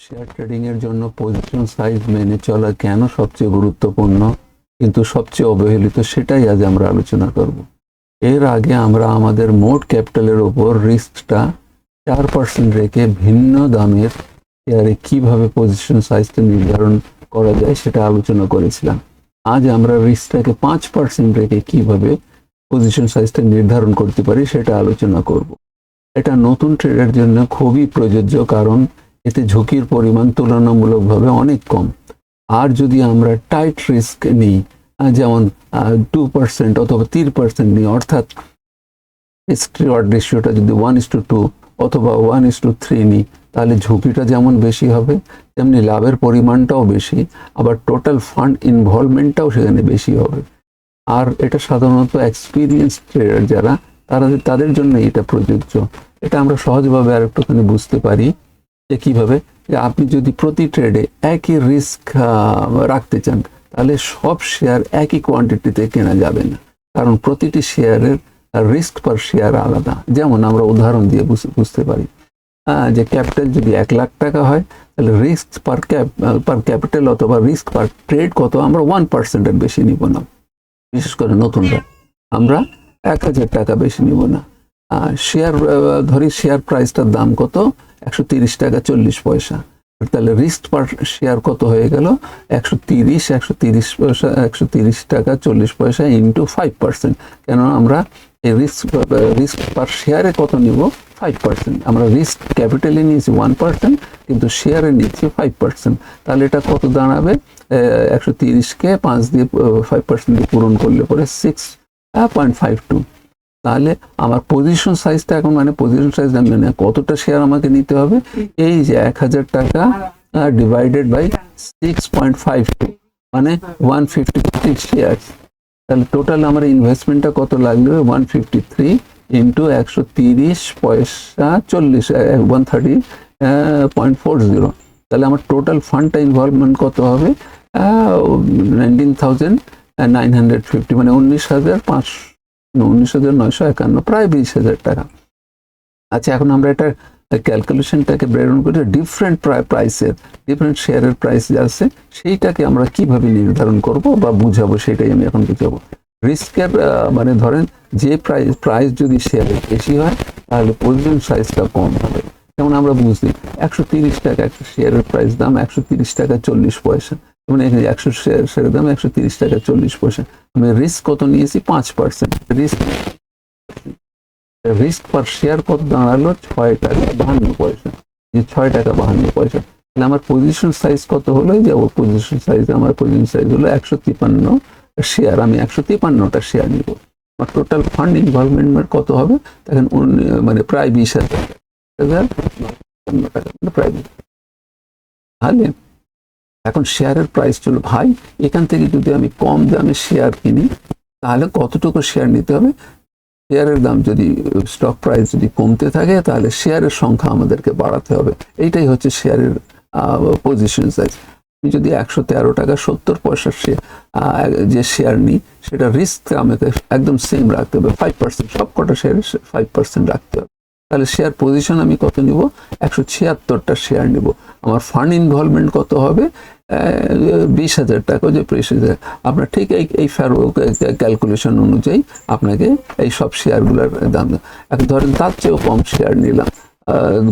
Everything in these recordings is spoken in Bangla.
শেয়ার ট্রেডিং এর জন্য পজিশন সাইজ মেনে চলা কেন সবচেয়ে গুরুত্বপূর্ণ কিন্তু সবচেয়ে অবহেলিত সেটাই আজ আমরা আলোচনা করব। এর আগে আমরা আমাদের মোট ক্যাপিটালের উপর রিস্কটা 4% রেখে ভিন্ন দামের শেয়ারে কিভাবে পজিশন সাইজটা নির্ধারণ করা যায় সেটা আলোচনা করেছিলাম। আজ আমরা রিস্কটাকে 5% রেখে কিভাবে পজিশন সাইজটা নির্ধারণ করতে পারি সেটা আলোচনা করব। এটা নতুন ট্রেডের জন্য খুবই প্রযোজ্য, কারণ এতে ঝুঁকির পরিমাণ তুলনামূলকভাবে অনেক কম। আর যদি আমরা টাইট রিস্ক নিই, যেমন 2% অথবা 3% নিই, অর্থাৎ রিস্ক রিওয়ার্ড রেশিওটা যদি 1:2 অথবা 1:3 নিই, তাহলে ঝুঁকিটা যেমন বেশি হবে তেমনি লাভের পরিমাণটাও বেশি, আবার টোটাল ফান্ড ইনভলভমেন্টটাও সেখানে বেশি হবে। আর এটা সাধারণত এক্সপিরিয়েন্স ট্রেডার যারা তাদের জন্য এটা প্রযোজ্য। এটা আমরা সহজভাবে আর একটুখানি বুঝতে পারি যে কিভাবে, যে আপনি যদি প্রতি ট্রেডে একই রিস্ক রাখতে চান তাহলে সব শেয়ার একই কোয়ান্টিটিতে কেনা যাবে না, কারণ প্রতিটি শেয়ারের রিস্ক পার শেয়ার আলাদা। যেমন আমরা উদাহরণ দিয়ে বুঝতে পারি যে ক্যাপিটাল যদি 1 লাখ টাকা হয়, তাহলে রিস্ক পার ক্যাপিটাল অথবা রিস্ক পার ট্রেড কত, আমরা 1%-এর বেশি নিব না। বিশেষ করে নতুনরা আমরা 1000 টাকা বেশি নিব না। শেয়ার ধরি শেয়ার প্রাইসটার দাম কত, 130 টাকা 40 পয়সা, তাহলে রিস্ক পার শেয়ার কত হয়ে গেল, 130 টাকা 40 পয়সা ইন্টু 5%। কেন আমরা এই রিস্ক পার শেয়ারে কত নিব, 5%। আমরা রিস্ক ক্যাপিটালে নিয়েছি 1%, কিন্তু শেয়ারে নিয়েছি 5%। তাহলে এটা কত দাঁড়াবে, 130কে 5 দিয়ে 5% দিয়ে পূরণ করলে পরে 6.52। তাহলে আমার পজিশন সাইজটা এখন, মানে পজিশন সাইজ মানে কতটা শেয়ার আমাকে নিতে হবে, এই যে 1000 টাকা ডিভাইডেড বাই 6.52 মানে 153 শেয়ার। তাহলে টোটাল আমার ইনভেস্টমেন্টটা কত লাগবে, 153 ইন্টু 130 পয়সা 40, 130.40। তাহলে আমার টোটাল ফান্ডটা ইনভলভমেন্ট কত হবে, 19,950, মানে 19,951, প্রায় 20,000 টাকা। আচ্ছা, এখন আমরা এটা ক্যালকুলেশনটাকে ব্রেকডাউন করে ডিফারেন্ট প্রাইসের, ডিফারেন্ট শেয়ারের প্রাইস আছে সেইটাকে আমরা কিভাবে নির্ধারণ করব বা বুঝাবো, সেটাই আমি এখন বুঝাবো। রিস্কের মানে ধরেন যে প্রাইস যদি শেয়ারের বেশি হয় তাহলে পজিশন সাইজটা কম হবে। যেমন আমরা বুঝি 130 টাকা একটা শেয়ারের প্রাইস, দাম 130 টাকা 40 পয়সা, মানে এখানে 100 শেয়ারের দাম 130 টাকা 40 পয়সা। আমি রিস্ক কত নিয়েছি, 5%। রিস্ক পার শেয়ার কত দাঁড়ালো, 6 টাকা 52 পয়সা। যে 6 টাকা 52 পয়সা, তাহলে আমার পজিশন সাইজ কত হলো, যে পজিশন সাইজ, আমার পজিশন সাইজ হলো 153 শেয়ার। আমি 153টা শেয়ার নিব। আমার টোটাল ফান্ড ইনভলভমেন্ট কত হবে, তখন মানে প্রায় 20,000 টাকা, প্রায়। তাহলে এখন শেয়ারের প্রাইস চলো ভাই, এখান থেকে যদি আমি কম দামে শেয়ার কিনি তাহলে কতটুকু শেয়ার নিতে হবে। শেয়ারের দাম যদি, স্টক প্রাইস যদি কমতে থাকে তাহলে শেয়ারের সংখ্যা আমাদেরকে বাড়াতে হবে। এইটাই হচ্ছে শেয়ারের পজিশন সাইজ। আমি যদি 113 টাকা 70 পয়সার যে শেয়ার নিই, সেটা রিস্ক আমাকে একদম সেম রাখতে হবে, 5%, সব কটা শেয়ার 5% রাখতে হবে। তাহলে শেয়ার পজিশন আমি কত নিব, 176টা শেয়ার নিব। আমার ফান্ড ইনভলভমেন্ট কত হবে, 20,000 টাকা। যে আপনার ঠিক এই ক্যালকুলেশন অনুযায়ী আপনাকে এই সব শেয়ারগুলোর দাম, ধরেন তার চেয়েও কম শেয়ার নিলাম,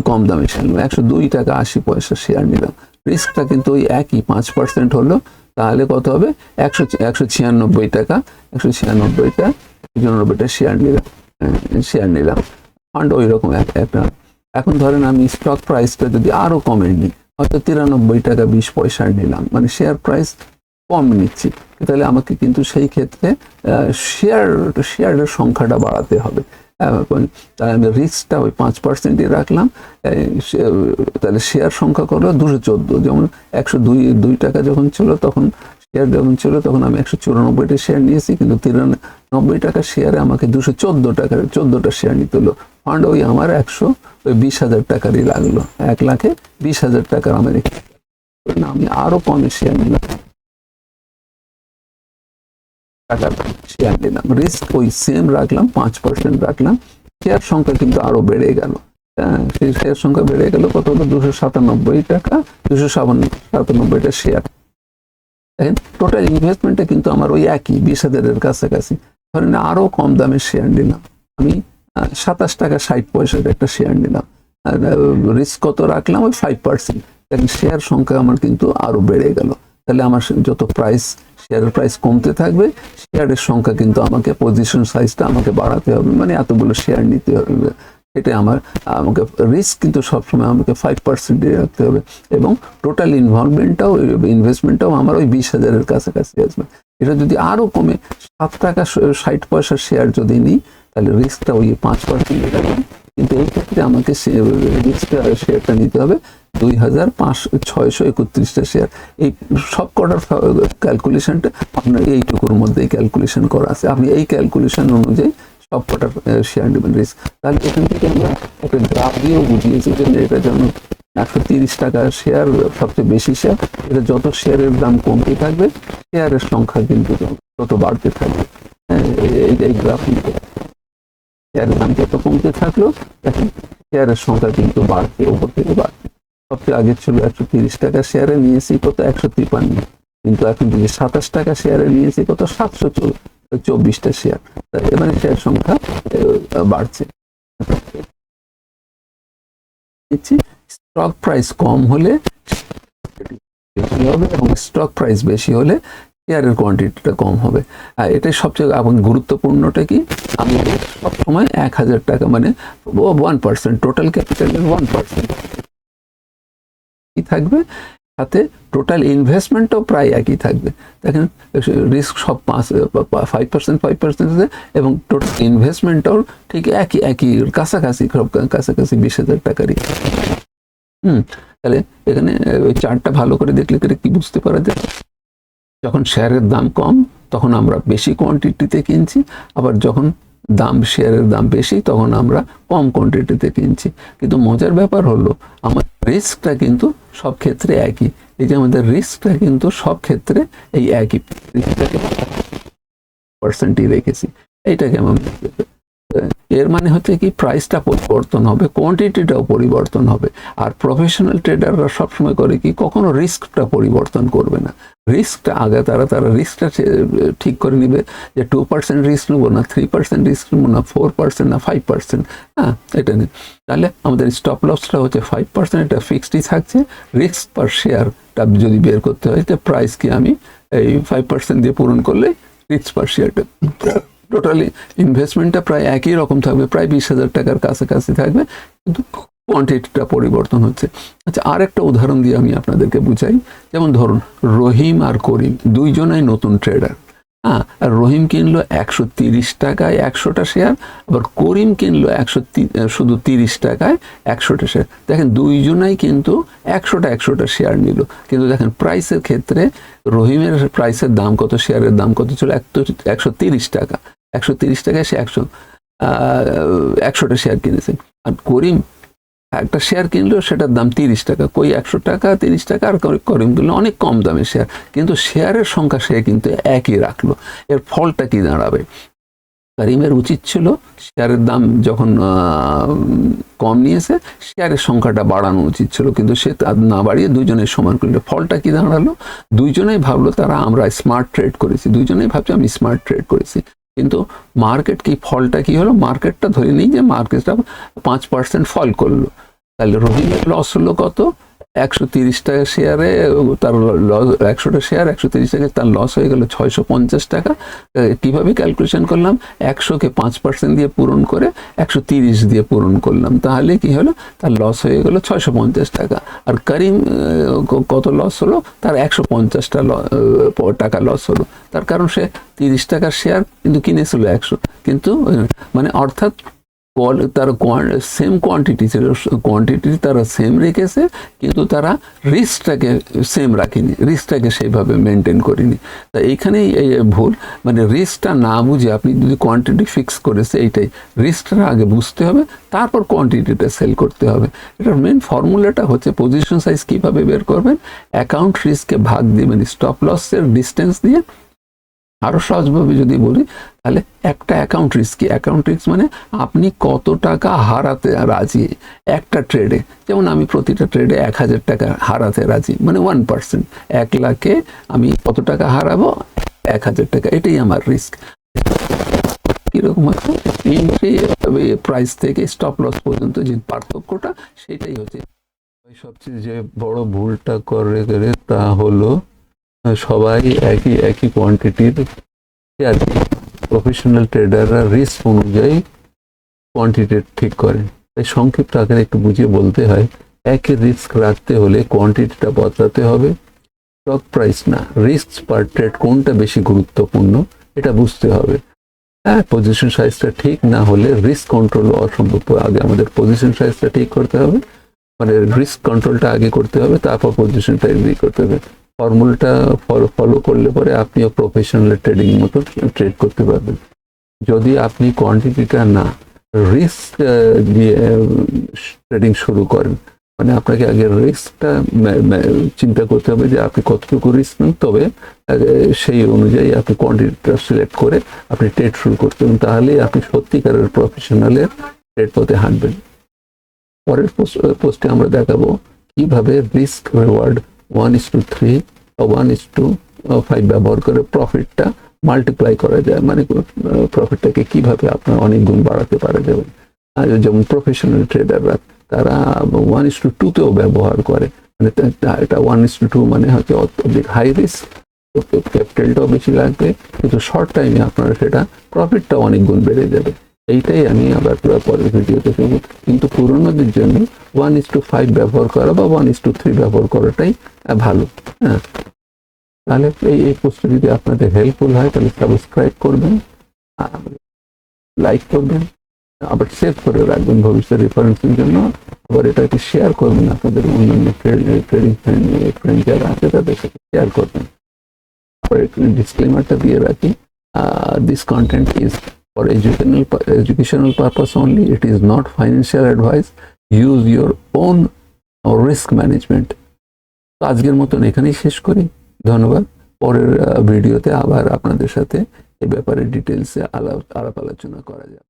কম দামে শেয়ার নিলাম, 102 টাকা 80 পয়সা শেয়ার নিলাম। রিস্কটা কিন্তু ওই একই 5% হলো। তাহলে কত হবে, 196 টাকা, 196টা শেয়ার নিলাম। ফান্ড ওই রকম একটা। এখন ধরেন আমি স্টক প্রাইসটা যদি আরো কমে নিই, হয়তো 93 টাকা 20 পয়সা নিলাম, মানে শেয়ার প্রাইস কম নিচ্ছি, তাহলে আমাকে কিন্তু সেই ক্ষেত্রে শেয়ারের সংখ্যাটা বাড়াতে হবে। তাহলে আমি রিস্কটা ওই 5%ই রাখলাম। তাহলে শেয়ার সংখ্যা করলো 214। যেমন 102 টাকা যখন ছিল, তখন শেয়ার যখন ছিল তখন আমি 194টা শেয়ার নিয়েছি, কিন্তু 93 টাকা শেয়ারে আমাকে 214টা শেয়ার নিতে হলো। ফান্ড ওই আমার 20,000 টাকারই লাগলো, 1,20,000 টাকার আমার। আমি আরো কমে শেয়ার নিলাম, শেয়ার নিলাম, রিস্ক ওই সেম রাখলাম, 5% রাখলাম, শেয়ার সংখ্যা কিন্তু আরো বেড়ে গেল। হ্যাঁ, সেই শেয়ার সংখ্যা বেড়ে গেল কত হলো, 297 টাকা, 297টা শেয়ার। দেখেন টোটাল ইনভেস্টমেন্টটা কিন্তু আমার ওই একই 20,000-এর কাছাকাছি। ধরেন আরো কম দামের শেয়ার নিলাম আমি, 27 টাকা 60 পয়সার একটা শেয়ার নিলাম, আর রিস্ক কত রাখলাম, ওই 5%। দেখেন শেয়ার সংখ্যা আমার কিন্তু আরো বেড়ে গেল। তাহলে আমার যত শেয়ারের প্রাইস কমতে থাকবে, শেয়ারের সংখ্যা কিন্তু আমাকে, পজিশন সাইজটা আমাকে বাড়াতে হবে, মানে এতগুলো শেয়ার নিতে হবে। এটা আমাকে রিস্ক কিন্তু সবসময় আমাকে 5% দিয়ে রাখতে হবে, এবং টোটাল ইনভেস্টমেন্টটাও আমার ওই 20,000-এর কাছাকাছি আসবে। এটা যদি আরো কমে 7 টাকা 60 পয়সার শেয়ার যদি নিই, তাহলে রিস্কটা ওই 5% রাখবে। কিন্তু এই ক্ষেত্রে আমাকে শেয়ারটা নিতে হবে 2,631টা শেয়ার। এই সব কটার ক্যালকুলেশনটা আপনার এইটুকুর মধ্যেই ক্যালকুলেশন করা আছে। আপনি এই ক্যালকুলেশন অনুযায়ী সব কটার শেয়ার নেবেন রিস্ক। তাহলে এখান থেকে আমরা একটা গ্রাফ দিয়েও বুঝিয়েছি যে এটা যেন 130 টাকা শেয়ার সবচেয়ে বেশি শেয়ার, এটা যত শেয়ারের দাম কমতে থাকবে, শেয়ারের সংখ্যা কিন্তু তত বাড়তে থাকবে। হ্যাঁ, এই গ্রাফ শেয়ারের দাম যত কমতে থাকলো, দেখেন শেয়ারের সংখ্যা কিন্তু বাড়ছে, উপর থেকে বাড়ছে। সবচেয়ে আগে ছিল 130 টাকা শেয়ারে নিয়েছি কত, 153, কিন্তু এখন যদি 27 টাকা শেয়ারে নিয়েছি কত, 724টা শেয়ার। এবারে শেয়ার সংখ্যা বাড়ছে। স্টক প্রাইস কম হলে বেশি হবে, এবং স্টক প্রাইস বেশি হলে শেয়ারের কোয়ান্টিটিটা কম হবে। আর এটাই সবচেয়ে গুরুত্বপূর্ণটা কি, আমি সবসময় 1,000 টাকা মানে 1%, টোটাল ক্যাপিটালের 1% কি থাকবে, সাথে টোটাল ইনভেস্টমেন্টও প্রায় একই থাকবে। দেখেন রিস্ক সব 5% এবং টোটাল ইনভেস্টমেন্টটাও ঠিক একই কাছাকাছি 20,000 টাকারই। তাহলে এখানে ওই চার্টটা ভালো করে দেখলে কি বুঝতে পারা যায়, যখন শেয়ারের দাম কম তখন আমরা বেশি কোয়ান্টিটিতে কিনছি, আবার যখন শেয়ারের দাম বেশি তখন আমরা কম কোয়ান্টিটিতে কিনছি। কিন্তু মজার ব্যাপার হলো আমার রিস্কটা কিন্তু সব ক্ষেত্রে একই। এই যে আমাদের রিস্কটা কিন্তু সব ক্ষেত্রে এই একই, রিস্কটাকে পার্সেন্টই রেখেছি। এইটাকে আমি, এর মানে হচ্ছে কি, প্রাইসটা পরিবর্তন হবে, কোয়ান্টিটিটাও পরিবর্তন হবে। আর প্রফেশনাল ট্রেডাররা সবসময় করে কি, কখনো রিস্কটা পরিবর্তন করবে না। রিস্কটা আগে তারা রিস্কটা ঠিক করে নিবে যে 2% রিস্ক নেবো না, 3% রিস্ক নেবো না, 4% না 5%। হ্যাঁ, এটা নেই। তাহলে আমাদের স্টপ লসটা হচ্ছে 5%, এটা ফিক্সডই থাকছে। রিস্ক পার শেয়ারটা যদি বের করতে হয়, তো প্রাইস কি আমি এই 5% দিয়ে পূরণ করলে রিস্ক পার শেয়ারটা, টোটালি ইনভেস্টমেন্টটা প্রায় একই রকম থাকবে, প্রায় 20,000 টাকার কাছাকাছি থাকবে, কিন্তু কোয়ান্টিটিটা পরিবর্তন হচ্ছে। আচ্ছা, আর একটা উদাহরণ দিয়ে আমি আপনাদেরকে বুঝাই। যেমন ধরুন রহিম আর করিম দুইজনাই নতুন ট্রেডার। হ্যাঁ, আর রহিম কিনলো 130 টাকায় 100টা শেয়ার, আবার করিম কিনলো শুধু 30 টাকায় 100টা শেয়ার। দেখেন দুইজনাই কিন্তু 100টা শেয়ার নিল, কিন্তু দেখেন প্রাইসের ক্ষেত্রে রহিমের প্রাইসের দাম কত, শেয়ারের দাম কত ছিল, 130 টাকা। 130 টাকায় সে 100টা শেয়ার কিনেছে। আর করিম একটা শেয়ার কিনলো, সেটার দাম 30 টাকা। কই 100 টাকা 30 টাকা, আর করিম কিনলো অনেক কম দামে শেয়ার, কিন্তু শেয়ারের সংখ্যা সে কিন্তু একই রাখলো। এর ফলটা কি দাঁড়াবে, করিমের উচিত ছিল শেয়ারের দাম যখন কম নিয়েছে, শেয়ারের সংখ্যাটা বাড়ানো উচিত ছিল, কিন্তু সে না বাড়িয়ে দুইজনের সমান করলো। ফলটা কি দাঁড়ালো, দুইজনেই ভাবলো আমরা স্মার্ট ট্রেড করেছি, দুইজনেই ভাবছে আমি স্মার্ট ট্রেড করেছি। কিন্তু মার্কেট কি, ফলটা কি হলো, মার্কেটটা ধরে নিই যে মার্কেটটা 5% ফল করলো। তাহলে রহিমের লস হলো কত, 130 টাকা শেয়ারে তার 100টা শেয়ার 130 টাকা, তার লস হয়ে গেল 650 টাকা। কিভাবে ক্যালকুলেশন করলাম, 100কে 5% দিয়ে পূরণ করে 130 দিয়ে পূরণ করলাম, তাহলে কি হলো, তার লস হয়ে গেল 650 টাকা। আর করিম কত লস হলো, তার 150টা টাকা লস হলো। তার কারণ সে 30 টাকার শেয়ার কিন্তু কিনেছিল 100, কিন্তু মানে অর্থাৎ তারা সেম কোয়ান্টিটি ছিল, কোয়ান্টিটি তারা সেম রেখেছে, কিন্তু তারা রিস্কটাকে সেম রাখেনি, রিস্কটাকে সেইভাবে মেনটেন করেনি। তা এইখানেই এই ভুল, মানে রিস্কটা না বুঝে আপনি যদি কোয়ান্টিটি ফিক্স করেছে, এইটাই রিস্কটা আগে বুঝতে হবে, তারপর কোয়ান্টিটিটা সেল করতে হবে। এটার মেন ফর্মুলাটা হচ্ছে পজিশন সাইজ কিভাবে বের করবেন, অ্যাকাউন্ট রিস্ককে ভাগ দিয়ে, মানে স্টপ লসের ডিস্টেন্স দিয়ে আরো সহজভাবে যদি বলি তাহলে একটা অ্যাকাউন্ট রিস্ক কি? অ্যাকাউন্ট রিস্ক মানে আপনি কত টাকা হারাতে রাজি একটা ট্রেডে। যেমন আমি প্রতিটা ট্রেডে 1,000 টাকা হারাতে রাজি, মানে 1%। 1 লাখে আমি কত টাকা হারাবো? 1,000 টাকা, এটাই আমার রিস্ক। কিরকম হচ্ছে এন্ট্রি প্রাইস থেকে স্টপ লস পর্যন্ত যে পার্থক্যটা, সেটাই হচ্ছে সবচেয়ে যে বড় ভুলটা করে তা হলো সবাই একই কোয়ান্টিটির আর কি প্রফেশনাল ট্রেডাররা রিস্ক অনুযায়ী কোয়ান্টিটি ঠিক করে। তাই সংক্ষিপ্ত আকারে একটু বুঝিয়ে বলতে হয়, একই রিস্ক রাখতে হলে কোয়ান্টিটিটা বদলাতে হবে, স্টক প্রাইস না। রিস্ক পার ট্রেড কোনটা বেশি গুরুত্বপূর্ণ এটা বুঝতে হবে। হ্যাঁ, পজিশন সাইজটা ঠিক না হলে রিস্ক কন্ট্রোল অসম্ভব। আগে আমাদের পজিশন সাইজটা ঠিক করতে হবে, মানে রিস্ক কন্ট্রোলটা আগে করতে হবে, তারপর পজিশনটা এগ্রি করতে হবে। ফর্মুলাটা ফলো করলে পরে আপনিও প্রফেশনাল ট্রেডিং মতো ট্রেড করতে পারবেন। যদি আপনি কোয়ান্টিটিটা না রিস্ক দিয়ে ট্রেডিং শুরু করেন, মানে আপনাকে আগে রিস্কটা চিন্তা করতে হবে যে আপনি কতটুকু রিস্ক নেন, তবে সেই অনুযায়ী আপনি কোয়ান্টিটিটা সিলেক্ট করে আপনি ট্রেড শুরু করতে হবে। তাহলে আপনি সত্যিকারের প্রফেশনালের ট্রেড পথে হাঁটবেন। পরের পোস্টে আমরা দেখাবো কিভাবে রিস্ক রিওয়ার্ড 1:3 বা 1:5 ব্যবহার করে প্রফিটটা মাল্টিপ্লাই করা যায়, মানে প্রফিটটাকে কিভাবে আপনার অনেক গুণ বাড়াতে পারা যাবে। যেমন প্রফেশনাল ট্রেডাররা তারা 1:2তেও ব্যবহার করে, মানে এটা 1:2 মানে হচ্ছে অত্যধিক হাই রিস্ক, ক্যাপিটালটাও বেশি লাগবে, কিন্তু শর্ট টাইমে আপনার সেটা প্রফিটটা অনেক গুণ বেড়ে যাবে। এইটাই আমি আবার পরের ভিডিওতে দেবো। কিন্তু পুরোনোদের জন্য 1:5 ব্যবহার করা বা 1:3 ব্যবহার করাটাই ভালো। হ্যাঁ, তাহলে এই পোস্টটা যদি আপনাদের হেল্পফুল হয় তাহলে সাবস্ক্রাইব করবেন, লাইক করবেন, আবার সেভ করে রাখবেন ভবিষ্যৎ রেফারেন্সের জন্য। আবার এটাকে শেয়ার করবেন আপনাদের অন্যান্য ট্রেডিং ফ্রেন্ড যারা আছে তাদের সাথে শেয়ার করবেন। আবার একটু ডিসক্লেমারটা দিয়ে রাখি, this content is for educational purpose only. It is not financial advice. Use your own risk management. তো আজকের মতন এখানেই শেষ করি। ধন্যবাদ। পরের ভিডিওতে আবার আপনাদের সাথে এ ব্যাপারে ডিটেলসে আলাপ আলোচনা করা যাবে।